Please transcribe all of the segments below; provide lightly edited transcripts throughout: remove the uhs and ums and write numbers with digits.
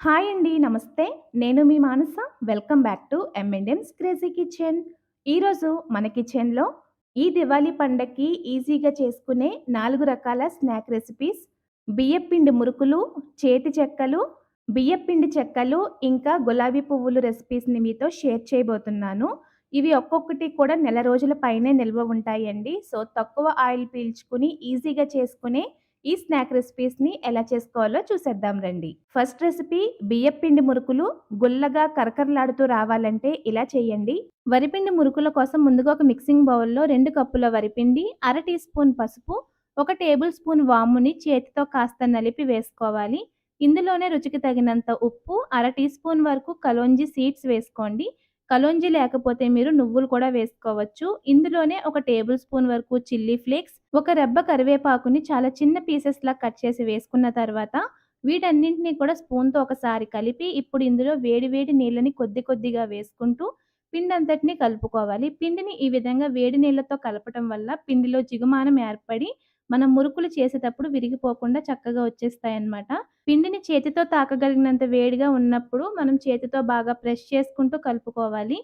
Hi అండి. నమస్తే. నేను మీ Manasa. Welcome back to M and M's crazy kitchen. ఈరోజు మన కిచెన్‌లో ఈ దివాళీ పండగకి ఈజీగా చేసుకునే 4 రకాల స్నాక్ రెసిపీస్, బియ్యపిండి మురుకులు, చేతి చెక్కలు, బియ్యపిండి చెక్కలు, ఇంకా గులాబీ పువ్వులు రెసిపీస్‌ని మీతో షేర్ చేయబోతున్నాను. ఇవి ఒక్కొక్కటి కూడా నెల రోజుల పైనే నిల్వ ఉంటాయండి. సో, తక్కువ ఆయిల్ పీల్చుకుని ఈజీగా చేసుకునే ఈ స్నాక్ రెసిపీస్‌ని ఎలా చేసుకోవాలో చూసేద్దాం రండి. ఫస్ట్ రెసిపీ బియ్యపిండి మురుకులు గుల్లగా కరకరలాడుతూ రావాలంటే ఇలా చేయండి. వరిపిండి మురుకుల కోసం ముందుగా ఒక మిక్సింగ్ బౌల్‌లో 2 కప్పుల వరిపిండి, అర టీ స్పూన్ పసుపు, 1 టేబుల్ స్పూన్ వాముని చేతితో కాస్త నలిపి వేసుకోవాలి. ఇందులోనే రుచికి తగినంత ఉప్పు, అర టీ స్పూన్ వరకు కలోంజీ సీడ్స్ వేసుకోండి. కలోంజీ లేకపోతే మీరు నువ్వులు కూడా వేసుకోవచ్చు. ఇందులోనే ఒక టేబుల్ స్పూన్ వరకు చిల్లీ ఫ్లేక్స్, ఒక రెబ్బ కరివేపాకుని చాలా చిన్న పీసెస్‌లా కట్ చేసి వేసుకున్న తర్వాత, వీటన్నింటిని కూడా స్పూన్‌తో ఒకసారి కలిపి, ఇప్పుడు ఇందులో వేడి వేడి నీళ్ళని కొద్ది కొద్దిగా వేసుకుంటూ పిండంతటిని కలుపుకోవాలి. పిండిని ఈ విధంగా వేడి నీళ్ళతో కలపటం వల్ల పిండిలో జిగుమానం ఏర్పడి, మనం మురుకులు చేసేటప్పుడు విరిగిపోకుండా చక్కగా వచ్చేస్తాయన్నమాట. పిండిని చేతితో తాకగలిగినంత వేడిగా ఉన్నప్పుడు మనం చేతితో బాగా ప్రెస్ చేసుకుంటూ కలుపుకోవాలి.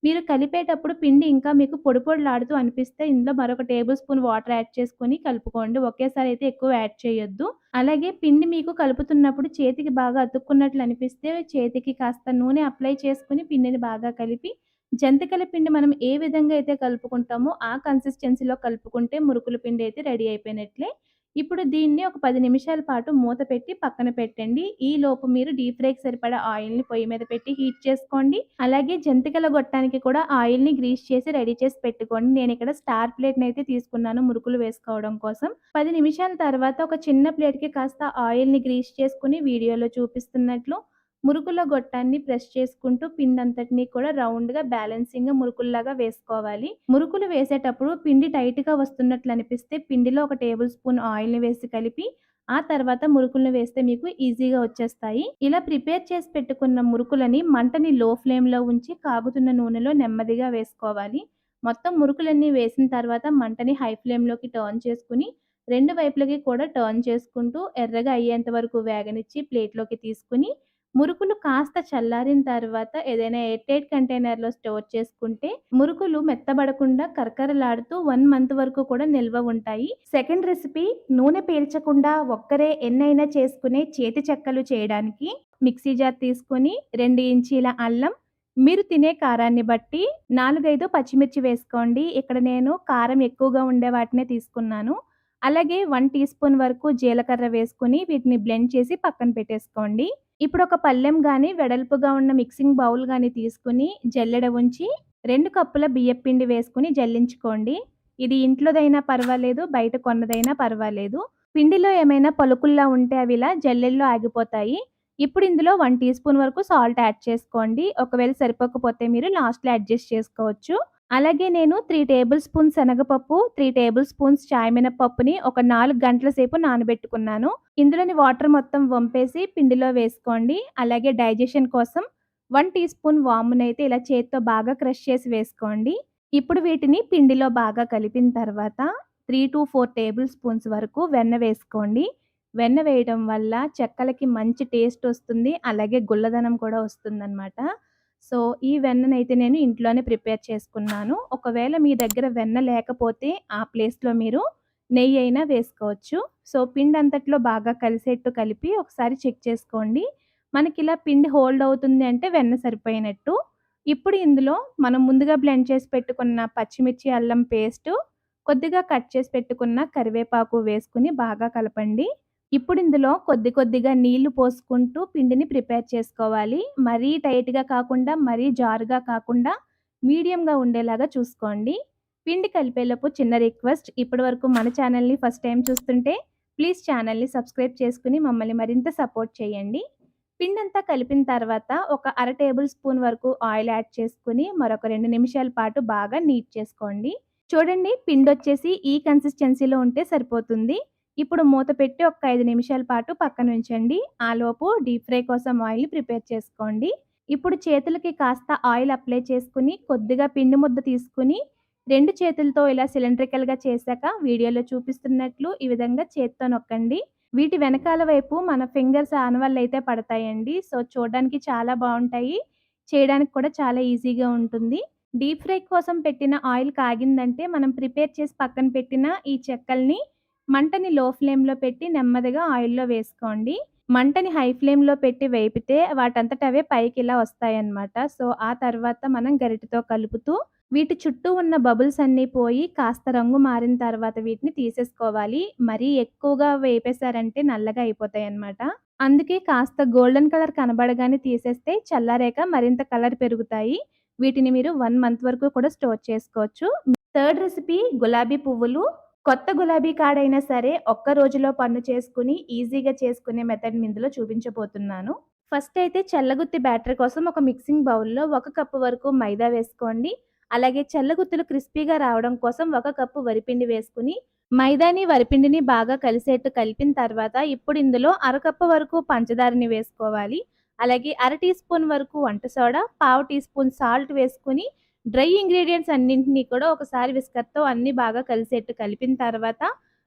మీరు కలిపేటప్పుడు పిండి ఇంకా మీకు పొడి పొడిలాడుతూ అనిపిస్తే ఇందులో మరొక టేబుల్ స్పూన్ వాటర్ యాడ్ చేసుకొని కలుపుకోండి. ఒకేసారి అయితే ఎక్కువ యాడ్ చేయొద్దు. అలాగే పిండి మీకు కలుపుతున్నప్పుడు చేతికి బాగా అతుక్కున్నట్లు అనిపిస్తే చేతికి కాస్త నూనె అప్లై చేసుకొని పిండిని బాగా కలిపి జంతికల పిండి మనం ఏ విధంగా అయితే కలుపుకుంటామో ఆ కన్సిస్టెన్సీలో కలుపుకుంటే మురుకుల పిండి అయితే రెడీ అయిపోయినట్లే. ఇప్పుడు దీన్ని ఒక 10 నిమిషాల పాటు మూత పెట్టి పక్కన పెట్టండి. ఈలోపు మీరు డీప్ ఫ్రైకి సరిపడా ఆయిల్‌ని పొయ్యి మీద పెట్టి హీట్ చేసుకోండి. అలాగే జంతికల గొట్టానికి కూడా ఆయిల్‌ని గ్రీస్ చేసి రెడీ చేసి పెట్టుకోండి. నేనిక్కడ స్టార్ ప్లేట్‌నైతే తీసుకున్నాను మురుకులు వేసుకోవడం కోసం. 10 నిమిషాల తర్వాత ఒక చిన్న ప్లేట్‌కి కాస్త ఆయిల్‌ని గ్రీస్ చేసుకొని వీడియోలో చూపిస్తున్నట్లు మురుకుల గొట్టాన్ని ప్రెస్ చేసుకుంటూ పిండంతటిని కూడా రౌండ్‌గా బ్యాలెన్సింగ్‌గా మురుకుల్లాగా వేసుకోవాలి. మురుకులు వేసేటప్పుడు పిండి టైట్‌గా వస్తున్నట్లు అనిపిస్తే పిండిలో ఒక టేబుల్ స్పూన్ ఆయిల్‌ని వేసి కలిపి ఆ తర్వాత మురుకులను వేస్తే మీకు ఈజీగా వచ్చేస్తాయి. ఇలా ప్రిపేర్ చేసి పెట్టుకున్న మురుకులని మంటని లో ఫ్లేమ్‌లో ఉంచి కాగుతున్న నూనెలో నెమ్మదిగా వేసుకోవాలి. మొత్తం మురుకులన్నీ వేసిన తర్వాత మంటని హై ఫ్లేమ్‌లోకి టర్న్ చేసుకొని 2 వైపులకి కూడా టర్న్ చేసుకుంటూ ఎర్రగా అయ్యేంత వరకు వేగనిచ్చి ప్లేట్‌లోకి తీసుకొని మురుకులు కాస్త చల్లారిన తర్వాత ఏదైనా ఎయిర్ టైట్ కంటైనర్‌లో స్టోర్ చేసుకుంటే, మురుకులు మెత్తబడకుండా కరకరలాడుతూ 1 మంత్ వరకు కూడా నిల్వ ఉంటాయి. సెకండ్ రెసిపీ నూనె పీల్చకుండా ఒక్కరే ఎన్నైనా చేసుకునే చేతి చెక్కలు చేయడానికి మిక్సీ జార్ తీసుకొని 2 ఇంచీల అల్లం, మీరు తినే కారాన్ని బట్టి 4, 5 పచ్చిమిర్చి వేసుకోండి. ఇక్కడ నేను కారం ఎక్కువగా ఉండే వాటినే తీసుకున్నాను. అలాగే 1 టీ స్పూన్ వరకు జీలకర్ర వేసుకొని వీటిని బ్లెండ్ చేసి పక్కన పెట్టేసుకోండి. ఇప్పుడు ఒక పళ్ళెం గాని, వెడల్పుగా ఉన్న మిక్సింగ్ బౌల్ గాని తీసుకొని జల్లెడ ఉంచి 2 కప్పుల బియ్యపిండి వేసుకొని జల్లించుకోండి. ఇది ఇంట్లోదైనా పర్వాలేదు, బయట కొన్నదైనా పర్వాలేదు. పిండిలో ఏమైనా పలుకుల్లా ఉంటే అవి ఇలా జల్లెడలో ఆగిపోతాయి. ఇప్పుడు ఇందులో 1 టీ స్పూన్ వరకు సాల్ట్ యాడ్ చేసుకోండి. ఒకవేళ సరిపోకపోతే మీరు లాస్ట్‌లో అడ్జస్ట్ చేసుకోవచ్చు. అలాగే నేను 3 టేబుల్ స్పూన్స్ శనగపప్పు, 3 టేబుల్ స్పూన్స్ చాయ్ మినపప్పుని ఒక 4 గంటల సేపు నానబెట్టుకున్నాను. ఇందులోని వాటర్ మొత్తం వంపేసి పిండిలో వేసుకోండి. అలాగే డైజెషన్ కోసం 1 టీ స్పూన్ వామునైతే ఇలా చేత్తో బాగా క్రష్ చేసి వేసుకోండి. ఇప్పుడు వీటిని పిండిలో బాగా కలిపిన తర్వాత 3-4 టేబుల్ స్పూన్స్ వరకు వెన్న వేసుకోండి. వెన్న వేయడం వల్ల చెక్కలకి మంచి టేస్ట్ వస్తుంది. అలాగే గుల్లదనం కూడా వస్తుందనమాట. సో, ఈ వెన్ననైతే నేను ఇంట్లోనే ప్రిపేర్ చేసుకున్నాను. ఒకవేళ మీ దగ్గర వెన్న లేకపోతే ఆ ప్లేస్‌లో మీరు నెయ్యి అయినా వేసుకోవచ్చు. సో, పిండంతట్లో బాగా కలిసేట్టు కలిపి ఒకసారి చెక్ చేసుకోండి. మనకిలా పిండి హోల్డ్ అవుతుంది అంటే వెన్న సరిపోయినట్టు. ఇప్పుడు ఇందులో మనం ముందుగా బ్లెండ్ చేసి పెట్టుకున్న పచ్చిమిర్చి, అల్లం పేస్టు, కొద్దిగా కట్ చేసి పెట్టుకున్న కరివేపాకు వేసుకొని బాగా కలపండి. ఇప్పుడు ఇందులో కొద్ది కొద్దిగా నీళ్లు పోసుకుంటూ పిండిని ప్రిపేర్ చేసుకోవాలి. మరీ టైట్‌గా కాకుండా, మరీ జారుగా కాకుండా మీడియంగా ఉండేలాగా చూసుకోండి. పిండి కలిపేలోపు చిన్న రిక్వెస్ట్. ఇప్పటివరకు మన ఛానల్‌ని ఫస్ట్ టైమ్ చూస్తుంటే ప్లీజ్ ఛానల్‌ని సబ్స్క్రైబ్ చేసుకొని మమ్మల్ని మరింత సపోర్ట్ చేయండి. పిండంతా కలిపిన తర్వాత ఒక అర టేబుల్ స్పూన్ వరకు ఆయిల్ యాడ్ చేసుకొని మరొక 2 నిమిషాల పాటు బాగా నీట్ చేసుకోండి. చూడండి పిండొచ్చేసి ఈ కన్సిస్టెన్సీలో ఉంటే సరిపోతుంది. ఇప్పుడు మూత పెట్టి ఒక 5 నిమిషాల పాటు పక్కనుంచండి. ఆలోపు డీప్ ఫ్రై కోసం ఆయిల్‌ని ప్రిపేర్ చేసుకోండి. ఇప్పుడు చేతులకి కాస్త ఆయిల్ అప్లై చేసుకొని, కొద్దిగా పిండి ముద్ద తీసుకొని, 2 చేతులతో ఇలా సిలిండ్రికల్‌గా చేశాక వీడియోలో చూపిస్తున్నట్లు ఈ విధంగా చేత్తో నొక్కండి. వీటి వెనకాల వైపు మన ఫింగర్స్ ఆనవాళ్ళైతే పడతాయండి. సో, చూడడానికి చాలా బావుంటాయి. చేయడానికి కూడా చాలా ఈజీగా ఉంటుంది. డీప్ ఫ్రై కోసం పెట్టిన ఆయిల్ కాగిందంటే, మనం ప్రిపేర్ చేసి పక్కన పెట్టిన ఈ చెక్కల్ని మంటని లో ఫ్లేమ్‌లో పెట్టి నెమ్మదిగా ఆయిల్‌లో వేసుకోండి. మంటని హై ఫ్లేమ్‌లో పెట్టి వేపితే వాటంతట అవే పైకిలా వస్తాయన్నమాట. సో, ఆ తర్వాత మనం గరిటెతో కలుపుతూ వీటి చుట్టూ ఉన్న బబుల్స్ అన్నీ పోయి కాస్త రంగు మారిన తర్వాత వీటిని తీసేసుకోవాలి. మరీ ఎక్కువగా వేపేసారంటే నల్లగా అయిపోతాయన్నమాట. అందుకే కాస్త గోల్డెన్ కలర్ కనబడగానే తీసేస్తే చల్లారాక మరింత కలర్ పెరుగుతాయి. వీటిని మీరు 1 మంత్ వరకు కూడా స్టోర్ చేసుకోవచ్చు. థర్డ్ రెసిపీ గులాబీ పువ్వులు. కొత్త గులాబీ కాడైనా సరే ఒక్క రోజులో పన్ను చేసుకొని ఈజీగా చేసుకునే మెథడ్‌ని ఇందులో చూపించబోతున్నాను. ఫస్ట్ అయితే చల్లగుత్తి బ్యాటర్ కోసం ఒక మిక్సింగ్ బౌల్‌లో 1 కప్పు వరకు మైదా వేసుకోండి. అలాగే చల్లగుత్తులు క్రిస్పీగా రావడం కోసం 1 కప్పు వరిపిండి వేసుకొని, మైదాని, వరిపిండిని బాగా కలిసేట్టు కలిపిన తర్వాత ఇప్పుడు ఇందులో అరకప్పు వరకు పంచదారని వేసుకోవాలి. అలాగే అర టీ స్పూన్ వరకు వంట సోడా, పావు టీ స్పూన్ సాల్ట్ వేసుకొని డ్రై ఇంగ్రీడియెంట్స్ అన్నింటిని కూడా ఒకసారి విస్కర్‌తో అన్నీ బాగా కలిసేట్టు కలిపిన తర్వాత,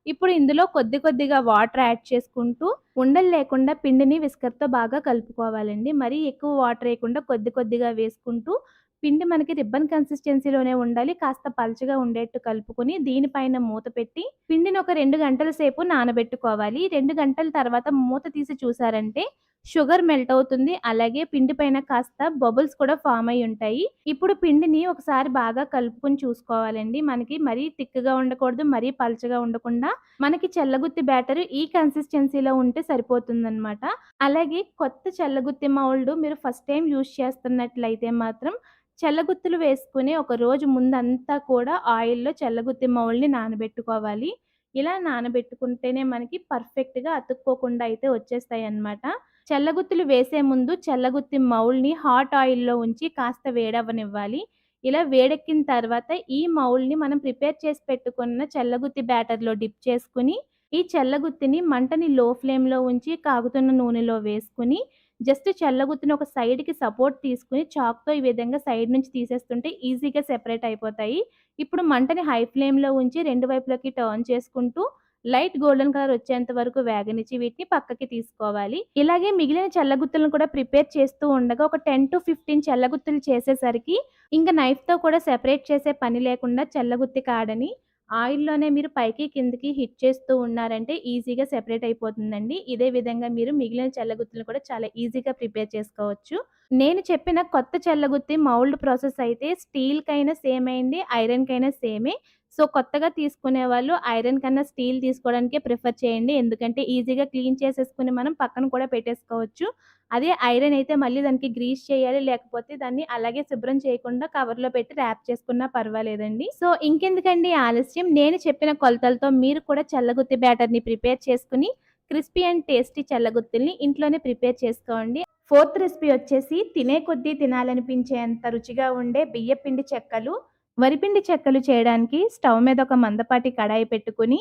ఇప్పుడు ఇందులో కొద్ది కొద్దిగా వాటర్ యాడ్ చేసుకుంటూ ఉండలు లేకుండా పిండిని విస్కర్‌తో బాగా కలుపుకోవాలండి. మరీ ఎక్కువ వాటర్ ఏయకుండా కొద్ది కొద్దిగా వేసుకుంటూ పిండి మనకి రిబ్బన్ కన్సిస్టెన్సీలోనే ఉండాలి. కాస్త పలచగా ఉండేట్టు కలుపుకొని దీనిపైన మూత పెట్టి పిండిని ఒక 2 గంటల సేపు నానబెట్టుకోవాలి. 2 గంటల తర్వాత మూత తీసి చూసారంటే షుగర్ మెల్ట్ అవుతుంది. అలాగే పిండి పైన కాస్త బబుల్స్ కూడా ఫార్మ్ అయ్యి ఉంటాయి. ఇప్పుడు పిండిని ఒకసారి బాగా కలుపుకొని చూసుకోవాలండి. మనకి మరీ థిక్‌గా ఉండకూడదు. మరీ పలచగా ఉండకుండా మనకి చెల్లగుత్తి బ్యాటర్ ఈ కన్సిస్టెన్సీలో ఉంటే సరిపోతుందనమాట. అలాగే కొత్త చెల్లగుత్తి మౌల్డ్ మీరు ఫస్ట్ టైమ్ యూజ్ చేస్తున్నట్లయితే మాత్రం చెల్లగుత్తులు వేసుకొని ఒక రోజు ముందంతా కూడా ఆయిల్‌లో చెల్లగుత్తి మౌల్డ్‌ని నానబెట్టుకోవాలి. ఇలా నానబెట్టుకుంటేనే మనకి పర్ఫెక్ట్‌గా అతుక్కోకుండా అయితే వచ్చేస్తాయన్నమాట. చెల్లగుత్తులు వేసే ముందు చెల్లగుత్తి మౌల్డ్‌ని హాట్ ఆయిల్‌లో ఉంచి కాస్త వేడవ్వనివ్వాలి. ఇలా వేడెక్కిన తర్వాత ఈ మౌల్డ్‌ని మనం ప్రిపేర్ చేసి పెట్టుకున్న చెల్లగుత్తి బ్యాటర్‌లో డిప్ చేసుకొని, ఈ చెల్లగుత్తిని మంటని లో ఫ్లేమ్‌లో ఉంచి కాగుతున్న నూనెలో వేసుకొని జస్ట్ చల్లగుత్తిని ఒక సైడ్‌కి సపోర్ట్ తీసుకొని చాక్‌తో ఈ విధంగా సైడ్ నుంచి తీసేస్తుంటే ఈజీగా సెపరేట్ అయిపోతాయి. ఇప్పుడు మంటని హై ఫ్లేమ్‌లో ఉంచి రెండు వైపులకి టర్న్ చేసుకుంటూ లైట్ గోల్డెన్ కలర్ వచ్చేంత వరకు వేగనిచ్చి వీటిని పక్కకి తీసుకోవాలి. ఇలాగే మిగిలిన చల్లగుత్తులను కూడా ప్రిపేర్ చేస్తూ ఉండగా ఒక 10-15 చల్లగుత్తులు చేసేసరికి ఇంక నైఫ్‌తో కూడా సెపరేట్ చేసే పని లేకుండా చల్లగుత్తి కాడని ఆయిల్‌లోనే మీరు పైకి, కిందకి హిట్ చేస్తూ ఉన్నారంటే ఈజీగా సెపరేట్ అయిపోతుందండి. ఇదే విధంగా మీరు మిగిలిన చెల్లగుత్తులను కూడా చాలా ఈజీగా ప్రిపేర్ చేసుకోవచ్చు. నేను చెప్పిన కొత్త చెల్లగుత్తి మౌల్డ్ ప్రాసెస్ అయితే స్టీల్‌కైనా సేమే అండి. ఐరన్‌కైనా సేమే. సో, కొత్తగా తీసుకునే వాళ్ళు ఐరన్ కన్నా స్టీల్ తీసుకోవడానికే ప్రిఫర్ చేయండి. ఎందుకంటే ఈజీగా క్లీన్ చేసేసుకొని మనం పక్కన కూడా పెట్టేసుకోవచ్చు. అదే ఐరన్ అయితే మళ్ళీ దానికి గ్రీస్ చేయాలి. లేకపోతే దాన్ని అలాగే శుభ్రం చేయకుండా కవర్‌లో పెట్టి ర్యాప్ చేసుకున్నా పర్వాలేదండి. సో, ఇంకెందుకండి ఆలస్యం నేను చెప్పిన కొలతలతో మీరు కూడా చల్లగుత్తి బ్యాటర్‌ని ప్రిపేర్ చేసుకొని క్రిస్పీ అండ్ టేస్టీ చల్లగుత్తిల్ని ఇంట్లోనే ప్రిపేర్ చేసుకోండి. ఫోర్త్ రెసిపీ వచ్చేసి తినే కొద్దీ తినాలనిపించేంత రుచిగా ఉండే బియ్యపిండి చెక్కలు. వరిపిండి చెక్కలు చేయడానికి స్టవ్ మీద ఒక మందపాటి కడాయి పెట్టుకొని,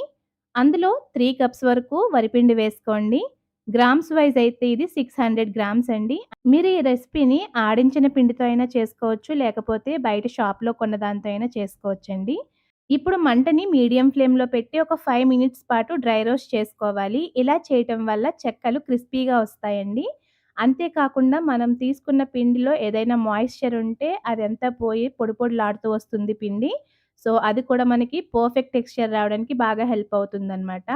అందులో 3 కప్స్ వరకు వరిపిండి వేసుకోండి. గ్రామ్స్ వైస్ అయితే ఇది 600 గ్రామ్స్ అండి. మీరు ఈ రెసిపీని ఆడించిన పిండితో అయినా చేసుకోవచ్చు. లేకపోతే బయట షాప్‌లో కొన్న దాంతో అయినా చేసుకోవచ్చండి. ఇప్పుడు మంటని మీడియం ఫ్లేమ్‌లో పెట్టి ఒక 5 మినిట్స్ పాటు డ్రై రోస్ట్ చేసుకోవాలి. ఇలా చేయటం వల్ల చెక్కలు క్రిస్పీగా వస్తాయండి. అంతే కాకుండా మనం తీసుకున్న పిండిలో ఏదైనా మాయిశ్చర్ ఉంటే అదంతా పోయి పొడి పొడిలాడుతూ వస్తుంది పిండి. సో, అది కూడా మనకి పర్ఫెక్ట్ టెక్స్చర్ రావడానికి బాగా హెల్ప్ అవుతుందనమాట.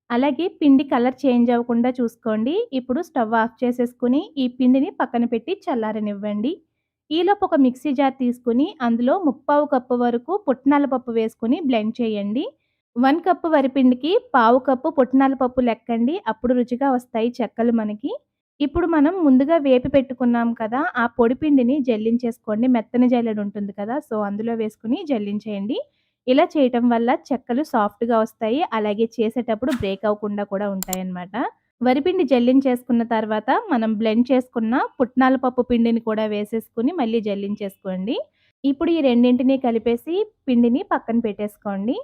అలాగే పిండి కలర్ చేంజ్ అవ్వకుండా చూసుకోండి. ఇప్పుడు స్టవ్ ఆఫ్ చేసేసుకొని ఈ పిండిని పక్కన పెట్టి చల్లారనివ్వండి. ఈలోపు ఒక మిక్సీ జార్ తీసుకొని అందులో ముప్పావు కప్పు వరకు పుట్నాల పప్పు వేసుకొని బ్లెండ్ చేయండి. 1 కప్పు వరిపిండికి పావు కప్పు పుట్నాల పప్పు లెక్కండి. అప్పుడు రుచిగా వస్తాయి చెక్కలు మనకి. ఇప్పుడు మనం ముందుగా వేపి పెట్టుకున్నాం కదా! ఆ పొడి పిండిని జల్లించేసుకోండి. మెత్తని జల్లెడ ఉంటుంది కదా! సో, అందులో వేసుకొని జల్లించేయండి. ఇలా చేయటం వల్ల చెక్కలు సాఫ్ట్‌గా వస్తాయి. అలాగే చేసేటప్పుడు బ్రేక్ అవ్వకుండా కూడా ఉంటాయన్నమాట. వరిపిండి జల్లించేసుకున్న తర్వాత మనం బ్లెండ్ చేసుకున్న పుట్నాల పప్పు పిండిని కూడా వేసేసుకొని మళ్ళీ జల్లించేసుకోండి. ఇప్పుడు ఈ రెండింటిని కలిపేసి పిండిని పక్కన పెట్టేసుకోండి.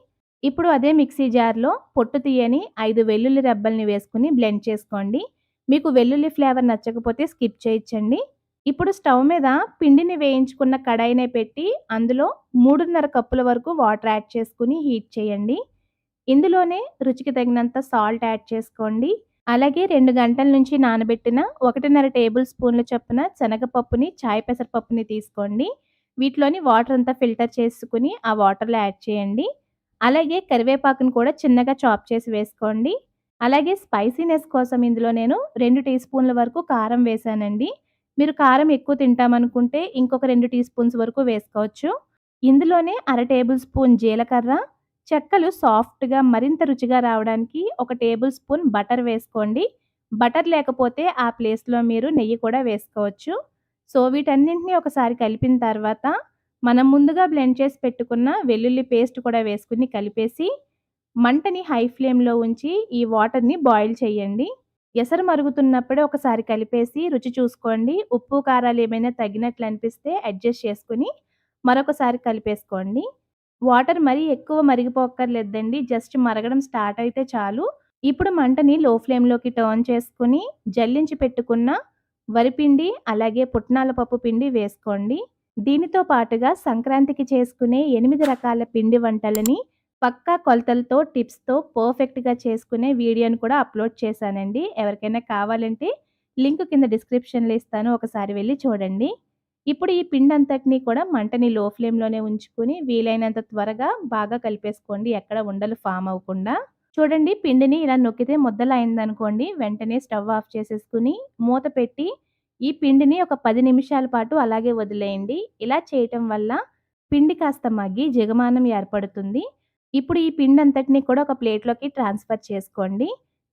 ఇప్పుడు అదే మిక్సీ జార్‌లో పొట్టు తీయని 5 వెల్లుల్లి రెబ్బల్ని వేసుకొని బ్లెండ్ చేసుకోండి. మీకు వెల్లుల్లి ఫ్లేవర్ నచ్చకపోతే స్కిప్ చేయొచ్చండి. ఇప్పుడు స్టవ్ మీద పిండిని వేయించుకున్న కడాయినే పెట్టి అందులో 3:30 కప్పుల వరకు వాటర్ యాడ్ చేసుకొని హీట్ చేయండి. ఇందులోనే రుచికి తగినంత సాల్ట్ యాడ్ చేసుకోండి. అలాగే 2 గంటల నుంచి నానబెట్టిన 1:30 టేబుల్ స్పూన్ల చొప్పున శనగపప్పుని, చాయ్ పెసరపప్పుని తీసుకోండి. వీటిలోని వాటర్ అంతా ఫిల్టర్ చేసుకొని ఆ వాటర్‌లో యాడ్ చేయండి. అలాగే కరివేపాకును కూడా చిన్నగా చాప్ చేసి వేసుకోండి. అలాగే స్పైసీనెస్ కోసం ఇందులో నేను 2 టీ స్పూన్ల వరకు కారం వేశానండి. మీరు కారం ఎక్కువ తింటామనుకుంటే ఇంకొక 2 టీ స్పూన్స్ వరకు వేసుకోవచ్చు. ఇందులోనే అర టేబుల్ స్పూన్ జీలకర్ర, చెక్కలు సాఫ్ట్‌గా మరింత రుచిగా రావడానికి ఒక టేబుల్ స్పూన్ బటర్ వేసుకోండి. బటర్ లేకపోతే ఆ ప్లేస్‌లో మీరు నెయ్యి కూడా వేసుకోవచ్చు. సో, వీటన్నింటిని ఒకసారి కలిపిన తర్వాత మనం ముందుగా బ్లెండ్ చేసి పెట్టుకున్న వెల్లుల్లి పేస్ట్ కూడా వేసుకొని కలిపేసి, మంటని హై ఫ్లేమ్‌లో ఉంచి ఈ వాటర్‌ని బాయిల్ చేయండి. ఎసరు మరుగుతున్నప్పుడే ఒకసారి కలిపేసి రుచి చూసుకోండి. ఉప్పు, కారాలు ఏమైనా తగ్గినట్లు అనిపిస్తే అడ్జస్ట్ చేసుకొని మరొకసారి కలిపేసుకోండి. వాటర్ మరీ ఎక్కువ మరిగిపోక్కర్లేదండి. జస్ట్ మరగడం స్టార్ట్ అయితే చాలు. ఇప్పుడు మంటని లో ఫ్లేమ్‌లోకి టర్న్ చేసుకొని జల్లించి పెట్టుకున్న వరిపిండి, అలాగే పుట్నాల పప్పు పిండి వేసుకోండి. దీనితో పాటుగా సంక్రాంతికి చేసుకునే 8 రకాల పిండి వంటలని పక్కా కొలతలతో, టిప్స్‌తో పర్ఫెక్ట్‌గా చేసుకునే వీడియోని కూడా అప్‌లోడ్ చేశానండి. ఎవరికైనా కావాలంటే లింక్ కింద డిస్క్రిప్షన్‌లో ఇస్తాను. ఒకసారి వెళ్లి చూడండి. ఇప్పుడు ఈ పిండంతటిని కూడా మంటని లో ఫ్లేమ్‌లోనే ఉంచుకొని వీలైనంత త్వరగా బాగా కలిపేసుకోండి. ఎక్కడ ఉండలు ఫార్మ్ అవ్వకుండా. చూడండి, పిండిని ఇలా నొక్కితే ముద్దలా అయిందనుకోండి, వెంటనే స్టవ్ ఆఫ్ చేసేసుకొని మూత పెట్టి ఈ పిండిని ఒక 10 నిమిషాల పాటు అలాగే వదిలేయండి. ఇలా చేయటం వల్ల పిండి కాస్త మగ్గి జిగమానం ఏర్పడుతుంది. ఇప్పుడు ఈ పిండంతటిని కూడా ఒక ప్లేట్‌లోకి ట్రాన్స్‌ఫర్ చేసుకోండి.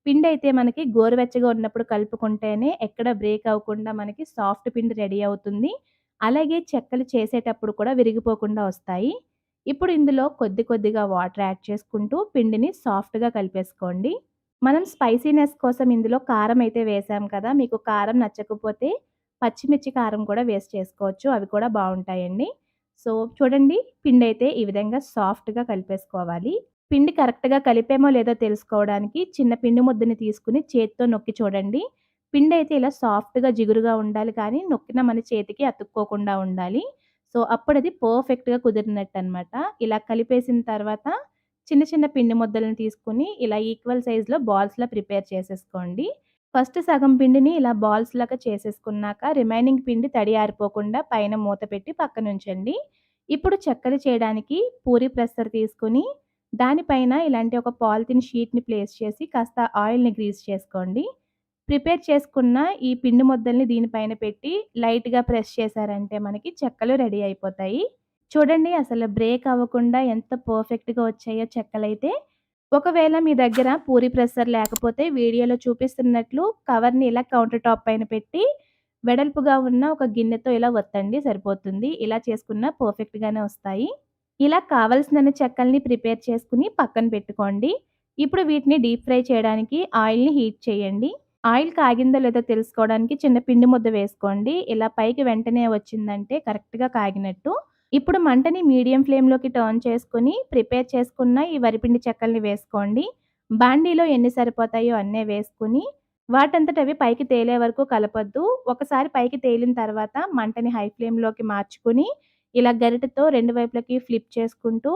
పిండైతే మనకి గోరువెచ్చగా ఉన్నప్పుడు కలుపుకుంటేనే ఎక్కడ బ్రేక్ అవ్వకుండా మనకి సాఫ్ట్ పిండి రెడీ అవుతుంది. అలాగే చెక్కలు చేసేటప్పుడు కూడా విరిగిపోకుండా వస్తాయి. ఇప్పుడు ఇందులో కొద్ది కొద్దిగా వాటర్ యాడ్ చేసుకుంటూ పిండిని సాఫ్ట్‌గా కలిపేసుకోండి. మనం స్పైసీనెస్ కోసం ఇందులో కారం అయితే వేసాం కదా! మీకు కారం నచ్చకపోతే పచ్చిమిర్చి కారం కూడా వేసి చేసుకోవచ్చు. అవి కూడా బావుంటాయండి. సో, చూడండి, పిండైతే ఈ విధంగా సాఫ్ట్‌గా కలిపేసుకోవాలి. పిండి కరెక్ట్‌గా కలిపామో లేదో తెలుసుకోవడానికి చిన్న పిండి ముద్దని తీసుకొని చేత్తో నొక్కి చూడండి. పిండైతే ఇలా సాఫ్ట్‌గా జిగురుగా ఉండాలి కానీ నొక్కిన మన చేతికి అతుక్కోకుండా ఉండాలి. సో, అప్పుడది పర్ఫెక్ట్‌గా కుదిరినట్టనమాట. ఇలా కలిపేసిన తర్వాత చిన్న చిన్న పిండి ముద్దలను తీసుకొని ఇలా ఈక్వల్ సైజ్‌లో బాల్స్‌లా ప్రిపేర్ చేసేసుకోండి. ఫస్ట్ సగం పిండిని ఇలా బాల్స్ లాగా చేసేసుకున్నాక రిమైనింగ్ పిండి తడి ఆరిపోకుండా పైన మూత పెట్టి పక్కనుంచండి. ఇప్పుడు చెక్కలు చేయడానికి పూరి ప్రెస్సర్ తీసుకొని దానిపైన ఇలాంటి ఒక పాలిథీన్ షీట్‌ని ప్లేస్ చేసి కాస్త ఆయిల్‌ని గ్రీస్ చేసుకోండి. ప్రిపేర్ చేసుకున్న ఈ పిండి ముద్దల్ని దీనిపైన పెట్టి లైట్‌గా ప్రెస్ చేశారంటే మనకి చెక్కలు రెడీ అయిపోతాయి. చూడండి, అసలు బ్రేక్ అవ్వకుండా ఎంత పర్ఫెక్ట్‌గా వచ్చాయో చెక్కలైతే. ఒకవేళ మీ దగ్గర పూరి ప్రెస్సర్ లేకపోతే వీడియోలో చూపిస్తున్నట్లు కవర్‌ని ఇలా కౌంటర్ టాప్ పైన పెట్టి వెడల్పుగా ఉన్న ఒక గిన్నెతో ఇలా ఒత్తండి, సరిపోతుంది. ఇలా చేసుకున్న పర్ఫెక్ట్‌గానే వస్తాయి. ఇలా కావాల్సినన్ని చెక్కల్ని ప్రిపేర్ చేసుకొని పక్కన పెట్టుకోండి. ఇప్పుడు వీటిని డీప్ ఫ్రై చేయడానికి ఆయిల్‌ని హీట్ చేయండి. ఆయిల్ కాగిందో లేదో తెలుసుకోవడానికి చిన్న పిండి ముద్ద వేసుకోండి. ఇలా పైకి వెంటనే వచ్చిందంటే కరెక్ట్‌గా కాగినట్టు. ఇప్పుడు మంటని మీడియం ఫ్లేమ్‌లోకి టర్న్ చేసుకొని ప్రిపేర్ చేసుకున్న ఈ వరిపిండి చెక్కల్ని వేసుకోండి. బాండీలో ఎన్ని సరిపోతాయో అన్నే వేసుకొని వాటంతట అవి పైకి తేలే వరకు కలపొద్దు. ఒకసారి పైకి తేలిన తర్వాత మంటని హై ఫ్లేమ్‌లోకి మార్చుకొని ఇలా గరిటెతో రెండు వైపులకి ఫ్లిప్ చేసుకుంటూ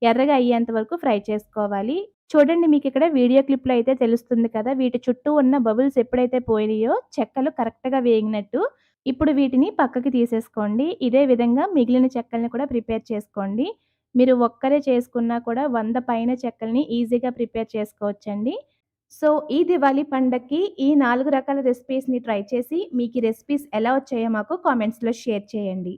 ఎర్రగా అయ్యేంత వరకు ఫ్రై చేసుకోవాలి. చూడండి, మీకిక్కడ వీడియో క్లిప్‌లో అయితే తెలుస్తుంది కదా! వీటి చుట్టూ ఉన్న బబుల్స్ ఎప్పుడైతే పోయినాయో చెక్కలు కరెక్ట్‌గా వేగినట్టు. ఇప్పుడు వీటిని పక్కకి తీసేసుకోండి. ఇదే విధంగా మిగిలిన చెక్కల్ని కూడా ప్రిపేర్ చేసుకోండి. మీరు ఒక్కరే చేసుకున్నా కూడా 100 పైన చెక్కల్ని ఈజీగా ప్రిపేర్ చేసుకోవచ్చండి. సో, ఈ దివాళీ పండక్కి ఈ 4 రకాల రెసిపీస్‌ని ట్రై చేసి మీకీ రెసిపీస్ ఎలా వచ్చాయో మాకు కామెంట్స్‌లో షేర్ చేయండి.